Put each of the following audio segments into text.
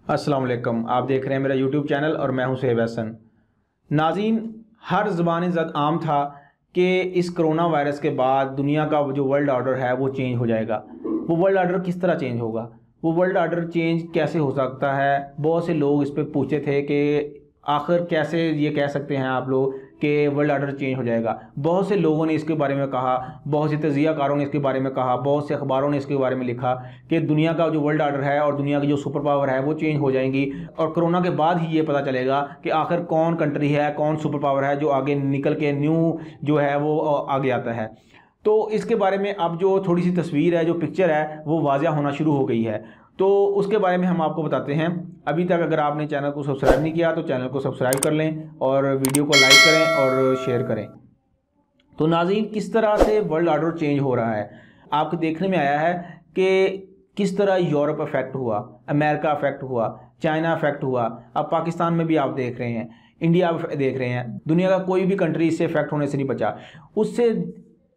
अस्सलाम वालेकुम। आप देख रहे हैं मेरा यूट्यूब चैनल और मैं हूं सुहेब हसन। नाज़रीन, हर ज़बान ज़द आम था कि इस कोरोना वायरस के बाद दुनिया का जो वर्ल्ड ऑर्डर है वो चेंज हो जाएगा। वो वर्ल्ड ऑर्डर किस तरह चेंज होगा, वो वर्ल्ड ऑर्डर चेंज कैसे हो सकता है। बहुत से लोग इस पर पूछे थे कि आखिर कैसे ये कह सकते हैं आप लोग कि वर्ल्ड ऑर्डर चेंज हो जाएगा। बहुत से लोगों ने इसके बारे में कहा, बहुत से तजियाकारों ने इसके बारे में कहा, बहुत से अखबारों ने इसके बारे में लिखा कि दुनिया का जो वर्ल्ड ऑर्डर है और दुनिया की जो सुपर पावर है वो चेंज हो जाएंगी और कोरोना के बाद ही ये पता चलेगा कि आखिर कौन कंट्री है, कौन सुपर पावर है जो आगे निकल के न्यू जो है वो आगे आता है। तो इसके बारे में अब जो थोड़ी सी तस्वीर है, जो पिक्चर है वो वाज़ह होना शुरू हो गई है। तो उसके बारे में हम आपको बताते हैं। अभी तक अगर आपने चैनल को सब्सक्राइब नहीं किया तो चैनल को सब्सक्राइब कर लें और वीडियो को लाइक करें और शेयर करें। तो नाज़रीन, किस तरह से वर्ल्ड ऑर्डर चेंज हो रहा है आपको देखने में आया है कि किस तरह यूरोप अफेक्ट हुआ, अमेरिका अफेक्ट हुआ, चाइना अफेक्ट हुआ, अब पाकिस्तान में भी आप देख रहे हैं, इंडिया देख रहे हैं। दुनिया का कोई भी कंट्री इससे अफेक्ट होने से नहीं बचा। उससे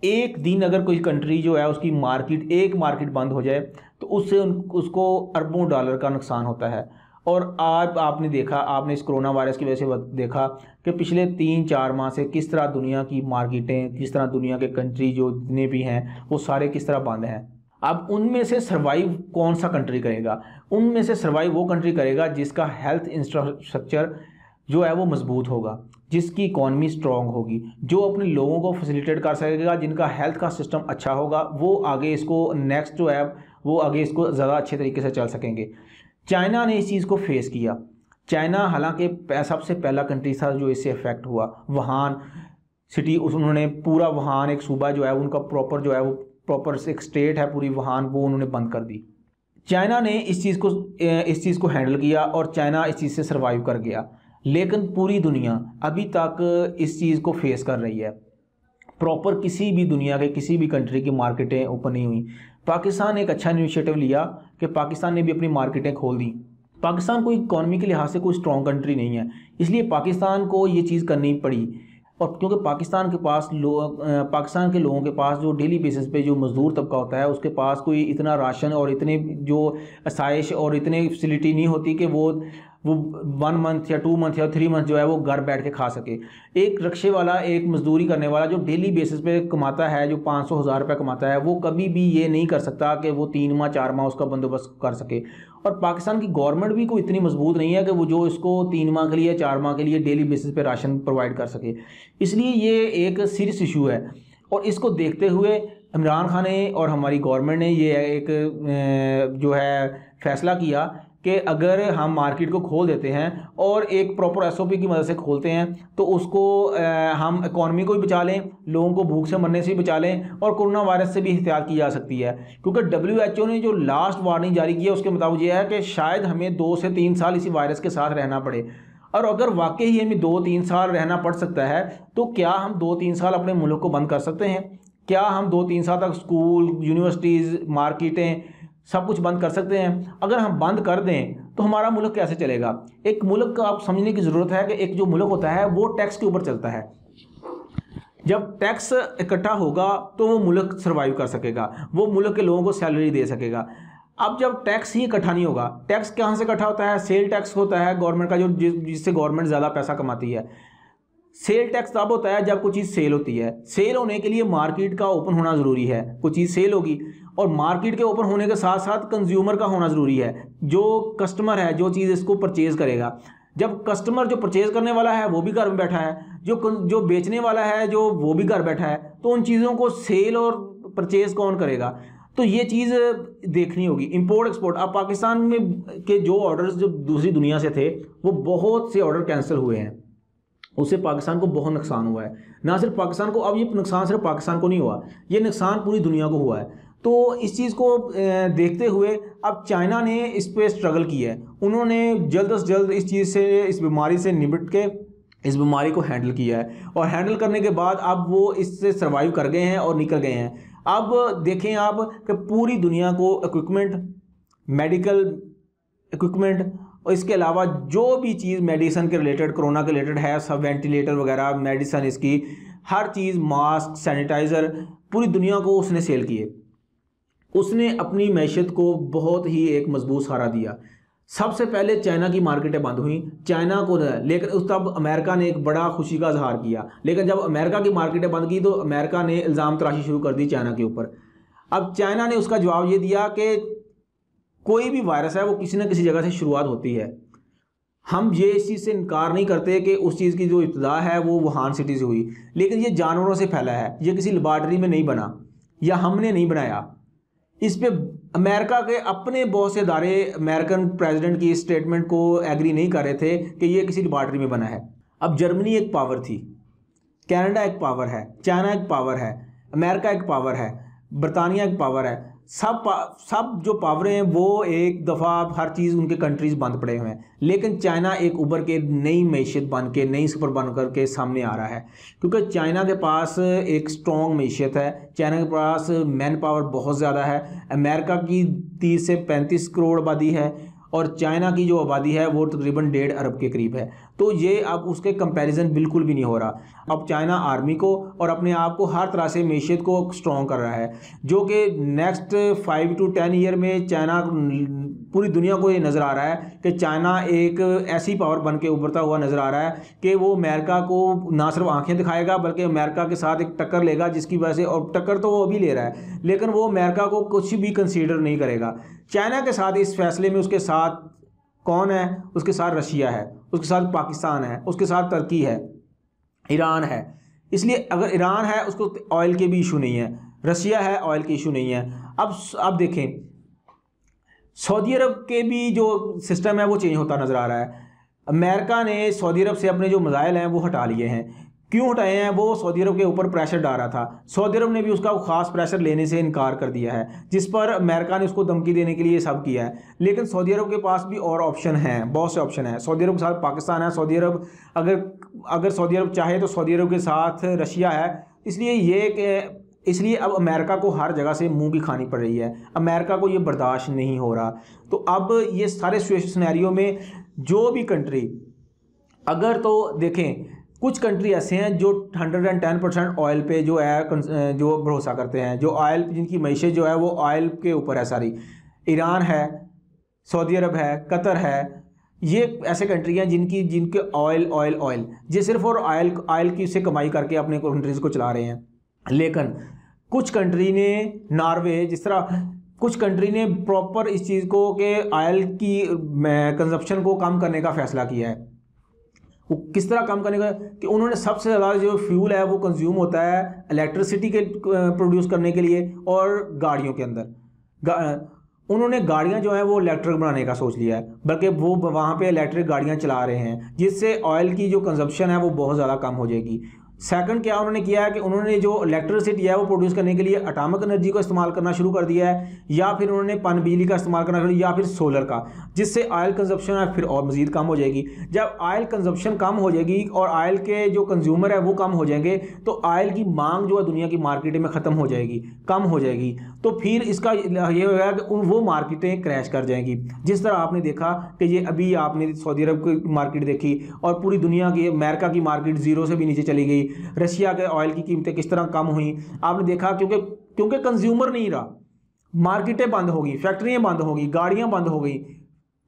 एक दिन अगर कोई कंट्री जो है उसकी मार्केट, एक मार्केट बंद हो जाए तो उससे उसको अरबों डॉलर का नुकसान होता है। और आज आपने देखा, आपने इस कोरोना वायरस की वजह से देखा कि पिछले 3-4 माह से किस तरह दुनिया की मार्केटें, किस तरह दुनिया के कंट्री जो जितने भी हैं वो सारे किस तरह बंद हैं। अब उनमें से सर्वाइव कौन सा कंट्री करेगा? उनमें से सर्वाइव वो कंट्री करेगा जिसका हेल्थ इंफ्रास्ट्रक्चर जो है वो मजबूत होगा, जिसकी इकॉनमी स्ट्रॉन्ग होगी, जो अपने लोगों को फैसिलिटेट कर सकेगा, जिनका हेल्थ का सिस्टम अच्छा होगा, वो आगे इसको नेक्स्ट जो है वो आगे इसको ज़्यादा अच्छे तरीके से चल सकेंगे। चाइना ने इस चीज़ को फेस किया। चाइना हालांकि सबसे पहला कंट्री था जो इससे अफेक्ट हुआ। वुहान सिटी, उन्होंने पूरा वुहान एक सूबा जो है उनका प्रॉपर जो है वो प्रॉपर एक स्टेट है पूरी वुहान, वो उन्होंने बंद कर दी। चाइना ने इस चीज़ को हैंडल किया और चाइना इस चीज़ से सर्वाइव कर गया। लेकिन पूरी दुनिया अभी तक इस चीज़ को फेस कर रही है। प्रॉपर किसी भी दुनिया के किसी भी कंट्री की मार्केटें ओपन नहीं हुई। पाकिस्तान ने एक अच्छा इनिशिएटिव लिया कि पाकिस्तान ने भी अपनी मार्केटें खोल दी। पाकिस्तान कोई इकॉनमी के लिहाज से कोई स्ट्रॉन्ग कंट्री नहीं है, इसलिए पाकिस्तान को ये चीज़ करनी पड़ी। और क्योंकि पाकिस्तान के पास पाकिस्तान के लोगों के पास जो डेली बेसिस पे जो मज़दूर तबका होता है उसके पास कोई इतना राशन और इतने जो आसाइश और इतने फैसिलिटी नहीं होती कि वो 1 मंथ या 2 मंथ या 3 मंथ जो है वो घर बैठ के खा सके। एक रिक्शे वाला, एक मजदूरी करने वाला जो डेली बेसिस पे कमाता है, जो 500-1000 रुपये कमाता है, वो कभी भी ये नहीं कर सकता कि वो 3 माह 4 माह उसका बंदोबस्त कर सके। और पाकिस्तान की गवर्नमेंट भी कोई इतनी मजबूत नहीं है कि वो जो इसको 3 माह के लिए 4 माह के लिए डेली बेसिस पे राशन प्रोवाइड कर सके। इसलिए ये एक सीरियस इशू है और इसको देखते हुए इमरान खान ने और हमारी गवर्नमेंट ने ये एक जो है फैसला किया कि अगर हम मार्केट को खोल देते हैं और एक प्रॉपर एसओपी की मदद से खोलते हैं तो उसको हम इकॉनमी को भी बचा लें, लोगों को भूख से मरने से भी बचा लें और कोरोना वायरस से भी एहतियात की जा सकती है। क्योंकि WHO ने जो लास्ट वार्निंग जारी की है उसके मुताबिक ये है कि शायद हमें 2 से 3 साल इसी वायरस के साथ रहना पड़े। और अगर वाकई ही हमें 2-3 साल रहना पड़ सकता है तो क्या हम 2-3 साल अपने मुल्क को बंद कर सकते हैं? क्या हम 2-3 साल तक स्कूल, यूनिवर्सिटीज़, मार्केटें सब कुछ बंद कर सकते हैं? अगर हम बंद कर दें तो हमारा मुल्क कैसे चलेगा? एक मुल्क का आप समझने की ज़रूरत है कि एक जो मुल्क होता है वो टैक्स के ऊपर चलता है। जब टैक्स इकट्ठा होगा तो वो मुल्क सर्वाइव कर सकेगा, वो मुल्क के लोगों को सैलरी दे सकेगा। अब जब टैक्स ही इकट्ठा नहीं होगा, टैक्स कहाँ से इकट्ठा होता है? सेल टैक्स होता है गवर्नमेंट का, जो जिससे गवर्नमेंट ज़्यादा पैसा कमाती है। सेल टैक्स तब होता है जब कोई चीज़ सेल होती है। सेल होने के लिए मार्केट का ओपन होना ज़रूरी है। कोई चीज़ सेल होगी और मार्केट के ओपन होने के साथ साथ कंज्यूमर का होना ज़रूरी है। जो कस्टमर है जो चीज़ इसको परचेज़ करेगा, जब कस्टमर जो परचेज़ करने वाला है वो भी घर में बैठा है, जो बेचने वाला है जो वो भी घर बैठा है, तो उन चीज़ों को सेल और परचेज़ कौन करेगा? तो ये चीज़ देखनी होगी। इंपोर्ट एक्सपोर्ट, अब पाकिस्तान में के जो ऑर्डर्स जो दूसरी दुनिया से थे वो बहुत से ऑर्डर कैंसिल हुए हैं, उससे पाकिस्तान को बहुत नुकसान हुआ है। ना सिर्फ पाकिस्तान को, अब ये नुकसान सिर्फ पाकिस्तान को नहीं हुआ, ये नुकसान पूरी दुनिया को हुआ है। तो इस चीज़ को देखते हुए अब चाइना ने इस पर स्ट्रगल किया है। उन्होंने जल्द से जल्द इस चीज़ से, इस बीमारी से निपट के इस बीमारी को हैंडल किया है और हैंडल करने के बाद अब वो इससे सर्वाइव कर गए हैं और निकल गए हैं। अब देखें आप कि पूरी दुनिया को इक्विपमेंट, मेडिकल इक्विपमेंट और इसके अलावा जो भी चीज़ मेडिसिन के रिलेटेड, कोरोना के रिलेटेड है, सब वेंटिलेटर वगैरह, मेडिसिन, इसकी हर चीज़, मास्क, सैनिटाइज़र, पूरी दुनिया को उसने सेल किए। उसने अपनी मैशत को बहुत ही एक मजबूत सहारा दिया। सबसे पहले चाइना की मार्केटें बंद हुई, चाइना को, लेकिन उस तब अमेरिका ने एक बड़ा खुशी का इजहार किया। लेकिन जब अमेरिका की मार्केटें बंद की तो अमेरिका ने इल्ज़ाम तराशी शुरू कर दी चाइना के ऊपर। अब चाइना ने उसका जवाब ये दिया कि कोई भी वायरस है वो किसी न किसी जगह से शुरुआत होती है। हम ये इस चीज़ से इनकार नहीं करते कि उस चीज़ की जो इब्तिदा है वो वुहान सिटी से हुई, लेकिन ये जानवरों से फैला है, ये किसी लेबॉर्ट्री में नहीं बना या हमने नहीं बनाया। इस पे अमेरिका के अपने बहुत से इदारे अमेरिकन प्रेसिडेंट की स्टेटमेंट को एग्री नहीं कर रहे थे कि ये किसी लेबॉर्ट्री में बना है। अब जर्मनी एक पावर थी, कनाडा एक पावर है, चाइना एक पावर है, अमेरिका एक पावर है, बरतानिया एक पावर है, सब जो पावरें हैं वो एक दफ़ा हर चीज़ उनके कंट्रीज़ बंद पड़े हुए हैं। लेकिन चाइना एक उभर के नई मैशियत बन के, नई सुपर बन करके सामने आ रहा है, क्योंकि चाइना के पास एक स्ट्रॉन्ग मैशियत है, चाइना के पास मैन पावर बहुत ज़्यादा है। अमेरिका की 30 से 35 करोड़ आबादी है और चाइना की जो आबादी है वो तकरीबन 1.5 अरब के करीब है। तो ये अब उसके कंपैरिजन बिल्कुल भी नहीं हो रहा। अब चाइना आर्मी को और अपने आप को हर तरह से मैशियत को स्ट्रॉन्ग कर रहा है, जो कि नेक्स्ट 5 to 10 ईयर में चाइना, पूरी दुनिया को ये नज़र आ रहा है कि चाइना एक ऐसी पावर बन के उभरता हुआ नज़र आ रहा है कि वो अमेरिका को ना सिर्फ आंखें दिखाएगा बल्कि अमेरिका के साथ एक टक्कर लेगा, जिसकी वजह से, और टक्कर तो वो अभी ले रहा है, लेकिन वो अमेरिका को कुछ भी कंसीडर नहीं करेगा। चाइना के साथ इस फैसले में उसके साथ कौन है? उसके साथ रशिया है, उसके साथ पाकिस्तान है, उसके साथ तुर्की है, ईरान है। इसलिए अगर ईरान है उसको ऑयल के भी इशू नहीं है, रशिया है ऑयल के इशू नहीं है। अब देखें सऊदी अरब के भी जो सिस्टम है वो चेंज होता नज़र आ रहा है। अमेरिका ने सऊदी अरब से अपने जो मिसाइल हैं वो हटा लिए हैं। क्यों हटाए हैं? वो सऊदी अरब के ऊपर प्रेशर डाल रहा था, सऊदी अरब ने भी उसका खास प्रेशर लेने से इनकार कर दिया है, जिस पर अमेरिका ने उसको धमकी देने के लिए सब किया है। लेकिन सऊदी अरब के पास भी और ऑप्शन हैं, बहुत से ऑप्शन हैं। सऊदी अरब के साथ पाकिस्तान है, सऊदी अरब अगर सऊदी अरब चाहे तो सऊदी अरब के साथ रशिया है। इसलिए अब अमेरिका को हर जगह से मुंह की खानी पड़ रही है, अमेरिका को ये बर्दाश्त नहीं हो रहा। तो अब ये सारे सिनेरियो में जो भी कंट्री, अगर तो देखें कुछ कंट्री ऐसे हैं जो 110% ऑयल पे जो है जो भरोसा करते हैं, जो ऑयल, जिनकी मईशत जो है वो ऑयल के ऊपर है सारी। ईरान है, सऊदी अरब है, कतर है, ये ऐसे कंट्री हैं जिनके ऑयल ये सिर्फ और ऑयल की से कमाई करके अपने कंट्रीज़ को चला रहे हैं। लेकिन कुछ कंट्री ने, नॉर्वे जिस तरह, कुछ कंट्री ने प्रॉपर इस चीज़ को कि ऑयल की कंजप्शन को कम करने का फ़ैसला किया है। वो किस तरह कम करने का कि उन्होंने सबसे ज़्यादा जो फ्यूल है वो कंज्यूम होता है इलेक्ट्रिसिटी के प्रोड्यूस करने के लिए और गाड़ियों के अंदर। उन्होंने गाड़ियां जो हैं वो इलेक्ट्रिक बनाने का सोच लिया है, बल्कि वो वहाँ पे इलेक्ट्रिक गाड़ियां चला रहे हैं, जिससे ऑयल की जो कंजप्शन है वो बहुत ज़्यादा कम हो जाएगी। सेकंड क्या उन्होंने किया है कि उन्होंने जो इलेक्ट्रिसिटी है वो प्रोड्यूस करने के लिए एटॉमिक एनर्जी को इस्तेमाल करना शुरू कर दिया है, या फिर उन्होंने पन बिजली का इस्तेमाल करना शुरू, या फिर सोलर का, जिससे ऑयल कंजप्शन है फिर और मज़ीद कम हो जाएगी। जब ऑयल कंजप्शन कम हो जाएगी और ऑयल के जो कंज्यूमर है वो कम हो जाएंगे तो ऑयल की मांग जो है दुनिया की मार्केट में ख़त्म हो जाएगी, कम हो जाएगी। तो फिर इसका ये होगा कि वो मार्केटें क्रैश कर जाएंगी। जिस तरह आपने देखा कि ये अभी आपने सऊदी अरब की मार्केट देखी और पूरी दुनिया की, अमेरिका की मार्केट ज़ीरो से भी नीचे चली गई, रशिया के ऑयल की कीमतें किस तरह कम हुई आपने देखा, क्योंकि कंज्यूमर नहीं रहा, मार्केटें बंद हो गई, फैक्ट्रियां बंद हो गई, गाड़ियां बंद हो गई।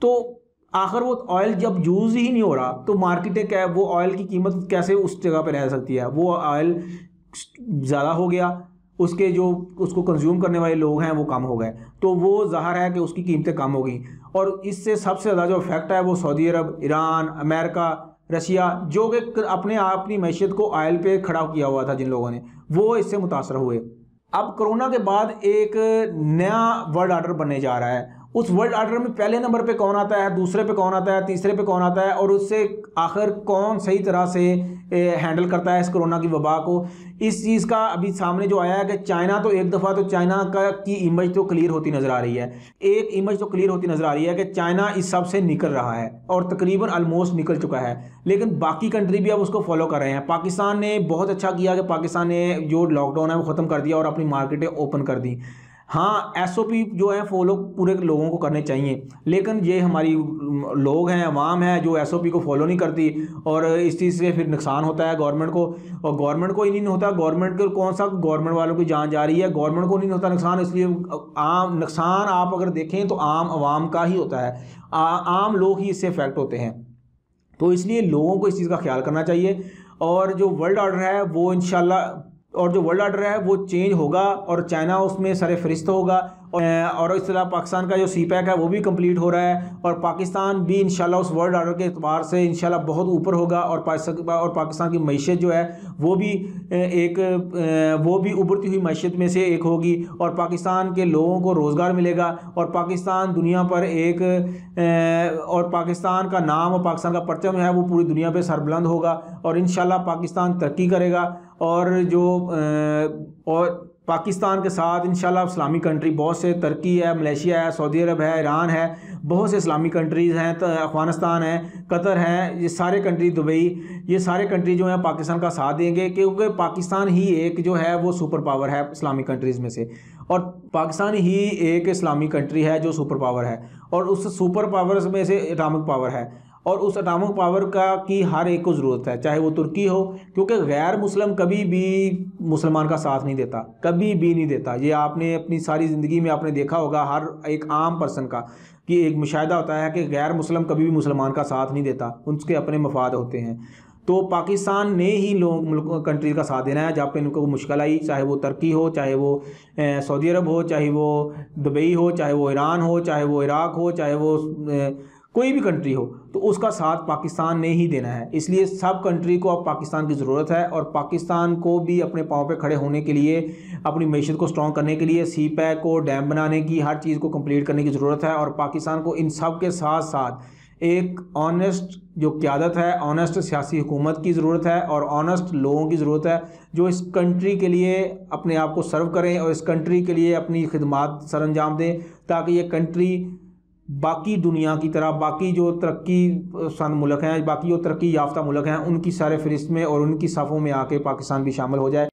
तो आखिर वो ऑयल जब यूज़ ही नहीं हो रहा तो मार्केटें क्या, वो ऑयल की कीमत कैसे उस जगह पर रह सकती है? वो ऑयल ज़्यादा हो गया, उसके जो उसको कंज्यूम करने वाले लोग हैं वो कम हो गए, तो वो ज़ाहिर है कि उसकी कीमतें कम हो गई। और इससे सबसे ज़्यादा जो इफेक्ट है वो सऊदी अरब, ईरान, अमेरिका, रशिया, जो कि अपनी मैशियत को ऑयल पे खड़ा किया हुआ था जिन लोगों ने, वो इससे मुतासर हुए। अब कोरोना के बाद एक नया वर्ल्ड ऑर्डर बनने जा रहा है। उस वर्ल्ड ऑर्डर में पहले नंबर पे कौन आता है, दूसरे पे कौन आता है, तीसरे पे कौन आता है, और उससे आखिर कौन सही तरह से हैंडल करता है इस कोरोना की वबा को। इस चीज़ का अभी सामने जो आया है कि चाइना तो एक दफ़ा तो चाइना की इमेज तो क्लियर होती नज़र आ रही है, एक इमेज तो क्लियर होती नज़र आ रही है कि चाइना इस सब से निकल रहा है और तकरीबन ऑलमोस्ट निकल चुका है। लेकिन बाकी कंट्री भी अब उसको फॉलो कर रहे हैं। पाकिस्तान ने बहुत अच्छा किया कि पाकिस्तान ने जो लॉकडाउन है वो ख़त्म कर दिया और अपनी मार्केटें ओपन कर दी। हाँ, एसओपी जो है फॉलो पूरे लोगों को करने चाहिए, लेकिन ये हमारी लोग हैं, अवाम है जो एसओपी को फॉलो नहीं करती और इस चीज़ से फिर नुकसान होता है गवर्नमेंट को। और गवर्नमेंट को ही नहीं होता, गवर्नमेंट को कौन सा, गवर्नमेंट वालों की जान जा रही है, गवर्नमेंट को नहीं होता नुकसान। इसलिए आम नुकसान आप अगर देखें तो आम अवाम का ही होता है, आम लोग ही इससे इफेक्ट होते हैं। तो इसलिए लोगों को इस चीज़ का ख्याल करना चाहिए। और जो वर्ल्ड ऑर्डर है वो चेंज होगा और चाइना उसमें सरफहरिस्त होगा। और इस तरह पाकिस्तान का जो सीपैक है वो भी कंप्लीट हो रहा है और पाकिस्तान भी इंशाल्लाह उस वर्ल्ड ऑर्डर के एतबार से इंशाल्लाह बहुत ऊपर होगा। और पाकिस्तान की मईशत जो है वो भी उभरती हुई मईशत में से एक होगी और पाकिस्तान के लोगों को रोज़गार मिलेगा और पाकिस्तान दुनिया पर और पाकिस्तान का नाम और पाकिस्तान का परचम है वो पूरी दुनिया पर सरबुलंद होगा और इंशाल्लाह पाकिस्तान तरक्की करेगा। और पाकिस्तान के साथ इंशाल्लाह इस्लामी कंट्री बहुत से, तुर्की है, मलेशिया है, सऊदी अरब है, ईरान है, बहुत से इस्लामी कंट्रीज़ हैं, तो अफ़गानिस्तान है, कतर है, ये सारे कंट्री, दुबई, ये सारे कंट्री जो हैं पाकिस्तान का साथ देंगे क्योंकि पाकिस्तान ही एक जो है वो सुपर पावर है इस्लामी कंट्रीज़ में से। और पाकिस्तान ही एक इस्लामी कंट्री है जो सुपर पावर है और उस सुपर पावर में से एटॉमिक पावर है और उस एटॉमिक पावर की हर एक को ज़रूरत है, चाहे वो तुर्की हो, क्योंकि गैर मुस्लिम कभी भी मुसलमान का साथ नहीं देता, कभी भी नहीं देता। ये आपने अपनी सारी ज़िंदगी में आपने देखा होगा, हर एक आम पर्सन का कि एक मुशाहिदा होता है कि गैर मुस्लिम कभी भी मुसलमान का साथ नहीं देता, उनके अपने मफाद होते हैं। तो पाकिस्तान ने ही कंट्री का साथ देना है जब पे इनको मुश्किल आई, चाहे वो तुर्की हो, चाहे वो सऊदी अरब हो, चाहे वो दुबई हो, चाहे वो ईरान हो, चाहे वो इराक हो, चाहे वो कोई भी कंट्री हो, तो उसका साथ पाकिस्तान ने ही देना है। इसलिए सब कंट्री को अब पाकिस्तान की ज़रूरत है और पाकिस्तान को भी अपने पाँव पे खड़े होने के लिए, अपनी मईशत को स्ट्रॉन्ग करने के लिए, सीपैक को, डैम बनाने की, हर चीज़ को कंप्लीट करने की ज़रूरत है। और पाकिस्तान को इन सब के साथ साथ एक ऑनेस्ट जो क़यादत है, ऑनेस्ट सियासी हुकूमत की ज़रूरत है और ऑनेस्ट लोगों की ज़रूरत है जो इस कंट्री के लिए अपने आप को सर्व करें और इस कंट्री के लिए अपनी खिदमात सर अंजाम दें, ताकि ये कंट्री बाकी दुनिया की तरह, बाकी जो तरक्की सन मुल्क हैं, बाकी जो तरक्की याफ्ता मुल्क हैं, उनकी सारे फहरिस्त में और उनकी सफ़ों में आके पाकिस्तान भी शामिल हो जाए।